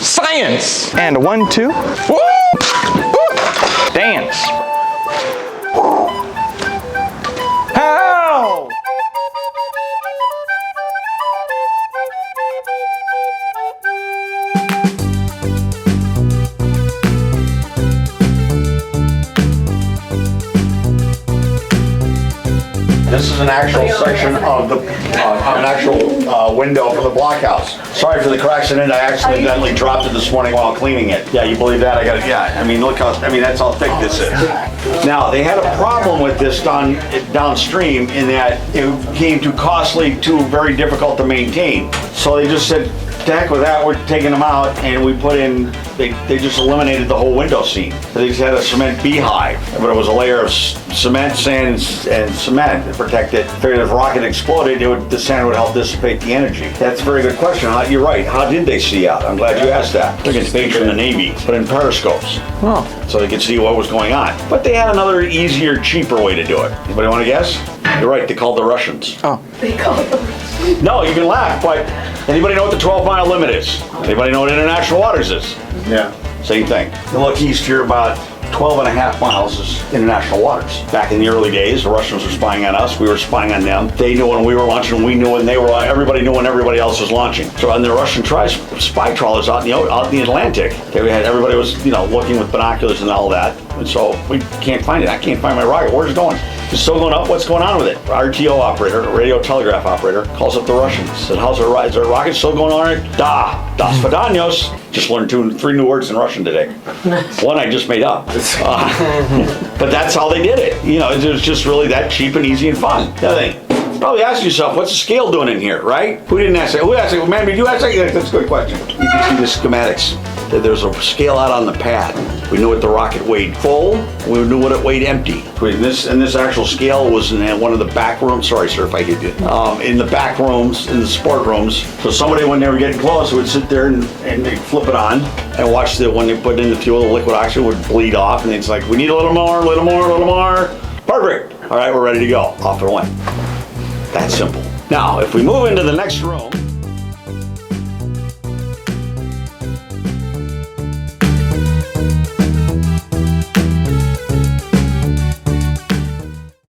Science. And a 1, 2. Woo! Dance. How? This is an actual section of the, an actual window for the blockhouse. Sorry for the accident, I accidentally dropped it this morning while cleaning it. Yeah, you believe that? I got it, yeah. I mean, look how, that's how thick this is. Now, they had a problem with this downstream in that it became too costly, too very difficult to maintain. So they just said, to heck with that, we're taking them out, and we put in, they just eliminated the whole window seam. They just had a cement beehive, but it was a layer of cement, sand, and cement to protect it. Figured if a rocket exploded, the sand would help dissipate the energy. That's a very good question. You're right. How did they see out? I'm glad you asked that. They get page from the Navy, but in periscopes. Oh. So they could see what was going on. But they had another easier, cheaper way to do it. Anybody want to guess? You're right, they called the Russians. Oh. They call them. No, you can laugh, but anybody know what the 12-mile limit is? Anybody know what international waters is? Yeah. Same thing. You look east here, about 12 and a half miles is international waters. Back in the early days, the Russians were spying on us, we were spying on them. They knew when we were launching, we knew when they were, everybody knew when everybody else was launching. So on the Russian spy trawlers out in the Atlantic, everybody was, looking with binoculars and all that. And so we can't find it. I can't find my rocket. Where's it going? It's still going up. What's going on with it? RTO operator, radio telegraph operator, calls up the Russians. Said, is our rocket still going on it? Das Vidanios. Just learned 3 new words in Russian today. One I just made up. But that's how they did it. It was just really that cheap and easy and fun. The other thing, probably ask yourself, what's the scale doing in here, right? Who didn't ask that? Who asked that? Man, did you ask that? Yeah, that's a good question. You can see the schematics. There's a scale out on the pad. We knew what the rocket weighed full. We knew what it weighed empty. And this actual scale was in one of the back rooms. Sorry, sir, if I hit you. In the back rooms, in the sport rooms. So somebody, when they were getting close, would sit there and they'd flip it on and watch when they put in the fuel, the liquid oxygen would bleed off. And it's like, we need a little more, a little more, a little more. Perfect. All right, we're ready to go. Off it went. That's simple. Now, if we move into the next room,